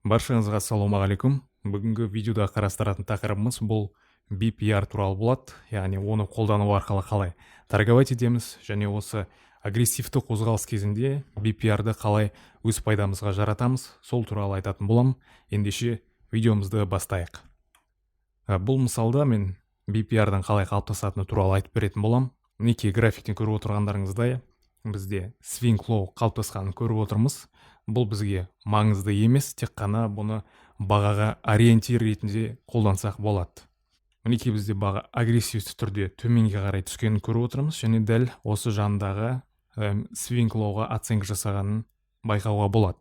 Баршаңызға ассалаумағалейкум. Бүгінгі видеода қарастыратын тақырыбымыз бұл BPR туралы болады, яғни оны қолдану арқылы қалай торговать етеміз және осы агрессивті қозғалыс кезінде BPR-ды қалай өз пайдамызға жаратамыз, сол туралы айтатын боламын. Ендеше видеомызды бастайық. Бұл мысалда мен BPR-дан қалай қалыптасатыны туралы айтып беретін боламын. Мінекей графиктен көріп отырғандарыңыздай бізде swing low қалыптасқанын көріп отырмыз. Бұл бізге маңызды емес, тек қана бұны бағаға ориентир ретінде қолдансақ болады. Мінекей бізде баға агрессивті түрде төменге қарай түскенін көріп отырмыз және дәл осы жанындағы swing low-ға оценка жасағанын байқауға болады.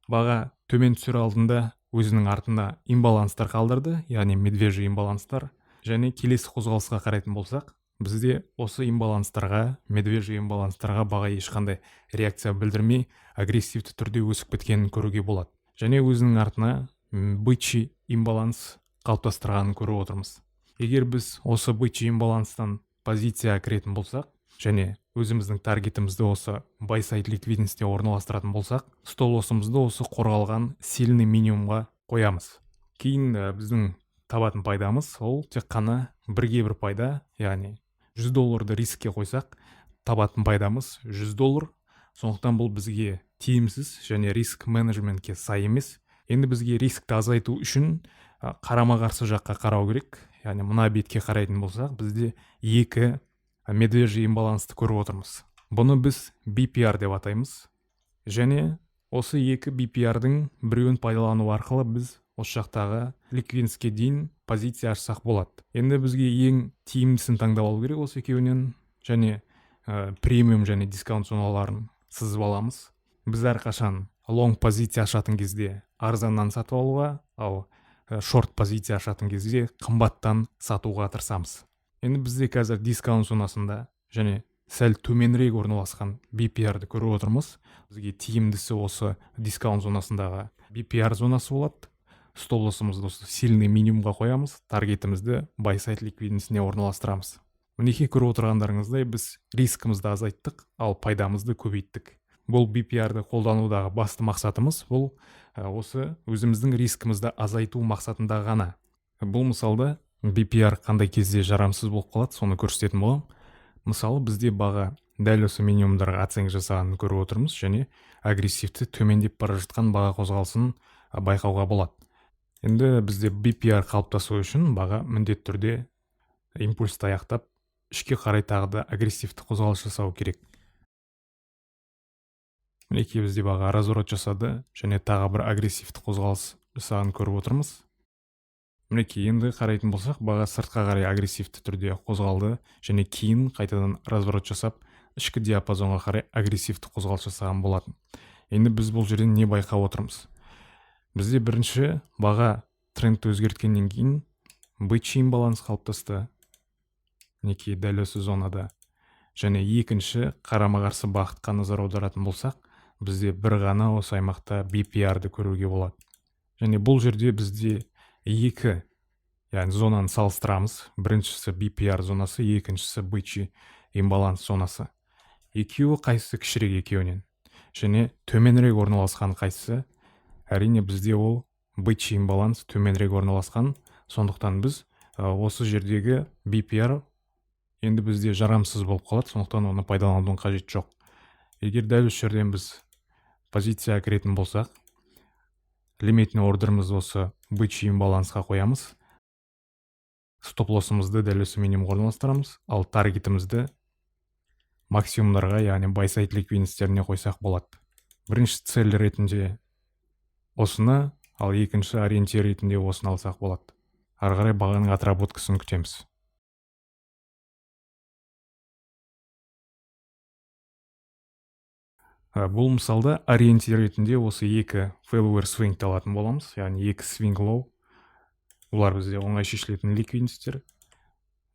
Баға төмен түсер алдында өзінің артында имбаланстар қалдырды, яғни медвежий имбаланстар, және келесі қозғалысқа қарайтын болсақ, бізде осы имбаланстарға, медвежий имбаланстарға баға ешқандай реакция білдірмей агрессивті түрде өсіп кеткенін көруге болады. Және өзінің артына бычий имбаланс қалыптастырғанын көріп отырмыз. Егер біз осы бычий имбаланстан позицияға кіретін болсақ және өзіміздің таргетімізді осы buy side ликвидностьте орналастыратын болсақ, стол лоссымызды осы қорғалған сильный минимумға қоямыз. Кейін біздің табатын пайдамыз ол тек қана бірге бір пайда, яғни $100 рискке қойсақ, табатын пайдамыз $100. Сондықтан бұл бізге тиімсіз және риск менеджментке сай емес. Енді бізге рискті азайту үшін қарама қарсы жаққа қарау керек. Яғни мына бетке қарайтын болсақ, бізде екі медвежий имбалансты көріп отырмыз. Бұны біз BPR деп атаймыз. Және осы екі BPR-дың біреуін пайдалану арқылы біз осы жақтағы ликвидностьке дейін позиция ашсақ болады. Енді бізге ең тиімдісін таңдап алу керек осы екеуінен, және премиум және дискаунт зоналарын сызып аламыз. Біз әрқашан long позиция ашатын кезде арзаннан сатып алуға, ал шорт позиция ашатын кезде қымбаттан сатуға тырысамыз. Енді бізде қазір дискаунт зонасында және сәл төменірек орналасқан BPR-ды көріп отырмыз. Бізге тиімдісі осы дискаунт зонасындағы BPR зонасы болады. Стол лоссымызды осы сильный минимумға қоямыз, таргетімізді buy side ликвидностьне орналастырамыз. Мінекей көріп отырғандарыңыздай біз рискімізді азайттық, ал пайдамызды көбейттік. Бұл BPR-ды қолданудағы басты мақсатымыз бұл осы өзіміздің рискімізді азайту мақсатында ғана. Бұл мысалда BPR қандай кезде жарамсыз болып қалады, соны көрсететін боламын. Мысалы, бізде баға дәл осы минимумдарға оценка жасағанын көріп отырмыз және агрессивті төмендеп бара жатқан баға қозғалысын байқауға болады. Енді бізде BPR қалыптасу үшін баға міндетті түрде импульсті аяқтап, ішке қарай тағы да агрессивті қозғалыс жасау керек. Мінекей бізде баға разворот жасады және тағы бір агрессивті қозғалыс жасағанын көріп отырмыз. Мінекей енді қарайтын болсақ, баға сыртқа қарай агрессивті түрде қозғалды және кейін қайтадан разворот жасап, ішкі диапазонға қарай агрессивті қозғалыс жасаған болатын. Енді біз бұл жерден не байқап отырмыз? Бізде бірінші баға трендті өзгерткеннен кейін бычий имбаланс қалыптасты. Мінекей дәл осы зонада. Және екінші қарама қарсы бағытқа назар аударатын болсақ, бізде бір ғана осы аймақта BPR-ды көруге болады. Және бұл жерде бізде екі, яғни зонаны салыстырамыз. Біріншісі BPR зонасы, екіншісі бычий имбаланс зонасы. Екеуі қайсысы кішірек екеуінен. Және төменірек орналасқан қайсысы? Әрине бізде ол бычий имбаланс төменірек орналасқан. Сондықтан біз осы жердегі BPR енді бізде жарамсыз болып қалады, сондықтан оны пайдаланудың қажет жоқ. Егер дәл осы жерден біз позицияға кіретін болсақ, лимитный ордерімізді осы бычий имбалансқа қоямыз. Стоп лоссымызды дәл осы минимумға орналастырамыз, ал таргетімізді максимумдарға, яғни buy side ликвидностьтеріне қойсақ болады. Бірінші цель ретінде осыны, ал екінші ориентир ретінде осыны алсақ болады. Ары қарай бағаның отработкасын күтеміз. Бұл мысалда ориентир ретінде осы екі failure swing алатын боламыз, яғни екі swing low. Олар бізде оңай шешілетін ликвидностьтер.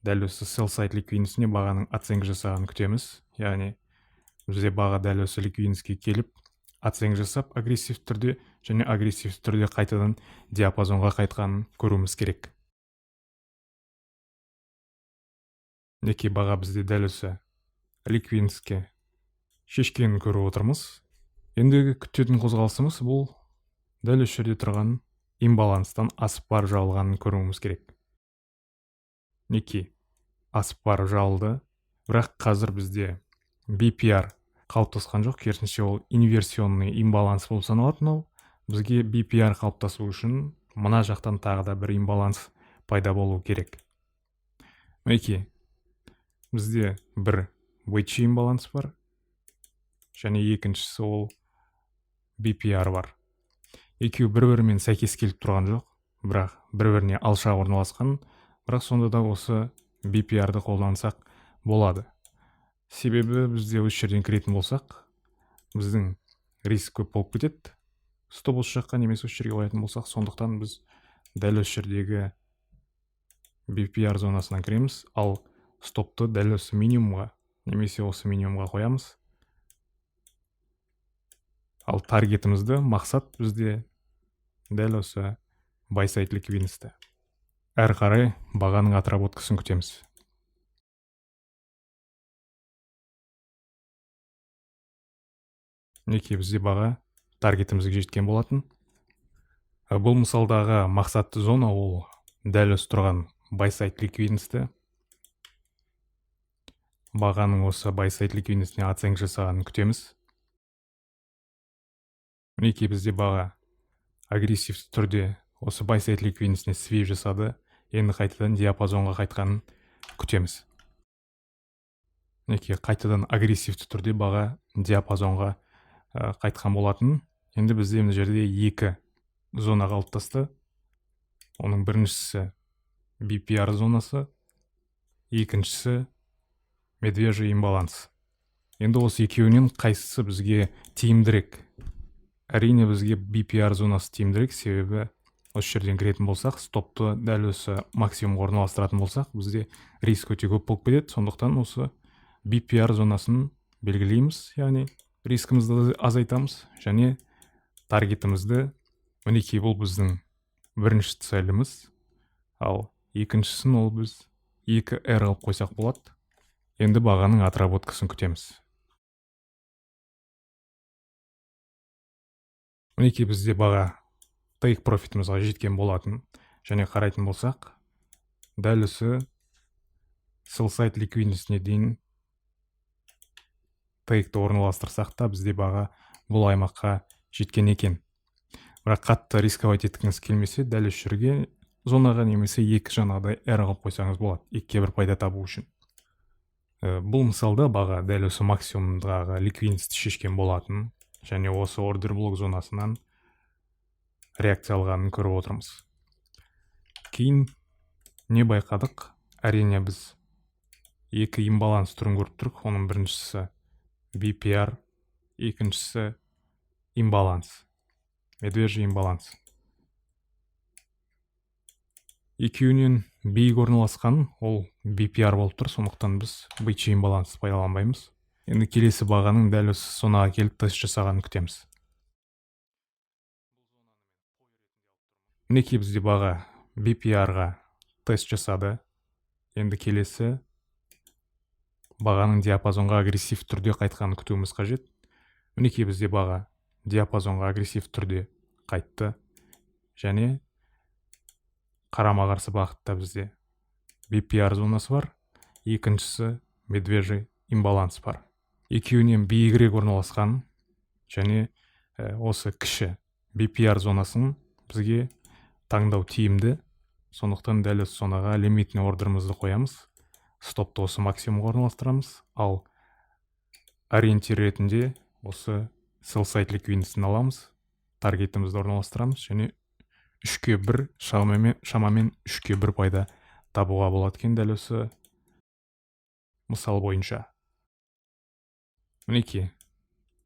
Дәл осы sell side ликвидностьне бағаның оценка жасағанын күтеміз. Яғни бізде баға дәл осы ликвидностьке келіп, оценка жасап агрессивті түрде және агрессивті түрде қайтадан диапазонға қайтқанын көруіміз керек. Мінекей баға бізде дәл осы ликвидностьке шешкенін көріп отырмыз. Ендігі күтетін қозғалысымыз бұл дәл осы жерде тұрған имбаланстан асып барып жабылғанын көруіміз керек. Мінекей, асып барып жабылды, бірақ қазір бізде BPR қалыптасқан жоқ, керісінше ол инверсионный имбаланс болып саналады. Мынау бізге BPR қалыптасу үшін мына жақтан тағы да бір имбаланс пайда болу керек. Мінекей, бізде бір wedge имбаланс бар, және екіншісі ол BPR бар. Екеуі бір-бірімен сәйкес келіп тұрған жоқ, бірақ бір-біріне алшақ орналасқан, бірақ сонда да осы BPR-ды қолдансақ болады. Себебі бізде осы жерден кіретін болсақ, біздің риск көп болып кетеді. Стоп осы жаққа немесе осы жерге қоятын болсақ, сондықтан біз дәл осы жердегі BPR зонасынан кіреміз, ал стопты дәл осы минимумға немесе осы минимумға қоямыз. Ал таргетімізді, мақсат бізде дәл осы buy side liquidity. Әрі қарай бағаның отработкасын күтеміз. Мінекей, бізде баға таргетімізге жеткен болатын. Бұл мысалдағы мақсатты зона ол дәл осы тұрған buy side liquidity. Бағаның осы buy side liquidity-іне оценка жасағанын күтеміз. Мінекей, бізде баға агрессивті түрде осы buy side liquidity-іне свей жасады. Енді қайтадан диапазонға қайтқанын күтеміз. Мінекей, қайтадан агрессивті түрде баға диапазонға қайтқан болатын. Енді бізде мына жерде екі зона қалыптасты. Оның біріншісі BPR зонасы, екіншісі медвежий имбаланс. Енді осы екеуінен қайсысы бізге тиімдірек? Әрине бізге BPR зонасы тиімдірек, себебі осы жерден кіретін болсақ, стопты дәл осы максимум орналастыратын болсақ, бізде риск өте көп болып кетеді. Сондықтан осы BPR зонасын белгілейміз, яғни рискімізді азайтамыз, және таргетімізді, мінекей, бұл біздің бірінші целіміз, ал екіншісін ол біз 2R алып қойсақ болады. Енді бағаның отработкасын күтеміз. Мінекей, бізде баға take профитімізға жеткен болатын, және қарайтын болсақ, дәл осы sell side liquidity-іне дейін take-ті орналастырсақ та, бізде баға бұл аймаққа жеткен екен. Бірақ қатты рисковать еткіңіз келмесе, дәл осы жерге зонаға немесе екі жаңағыдай R алып қойсаңыз болады, екіге бір пайда табу үшін. Бұл мысалда баға дәл осы максимумдағы liquidity шешкен болатын, және осы ордер блок зонасынан реакция алғанын көріп отырмыз. Кейін не байқадық? Әрине біз екі имбаланс түрін көріп тұрық. Оның біріншісі BPR, екіншісі имбаланс, медвежий имбаланс. Екеуінен биік орналасқан ол BPR болып тұр, сондықтан біз бычий имбаланс пайдаланбаймыз. Енді келесі бағаның дәл осы зонаға келіп тест жасағанын күтеміз. Мінекей, бізде баға BPR-ға тест жасады. Енді келесі бағаның диапазонға агрессив түрде қайтқанын күтуіміз қажет. Мінекей, бізде баға диапазонға агрессив түрде қайтты, және қарама-қарсы бағытта бізде BPR зонасы бар, екіншісі медвежий имбаланс бар. Екеуінен биігірек орналасқан, және осы кіші BPR зонасын бізге таңдау тиімді. Сондықтан дәл осы зонаға лимитный ордерімізді қоямыз, стопты осы максимумға орналастырамыз, ал ориентир ретінде осы sell side liquidity-ні аламыз, таргетімізді орналастырамыз, және 3-1, шамамен 3-1 пайда табуға болады екен дәл осы мысал бойынша. Мінекей,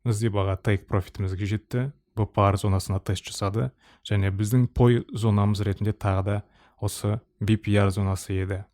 бізде баға take профитімізге жетті, BPR зонасына тест жасады, және біздің пой зонамыз ретінде тағы да осы BPR зонасы еді.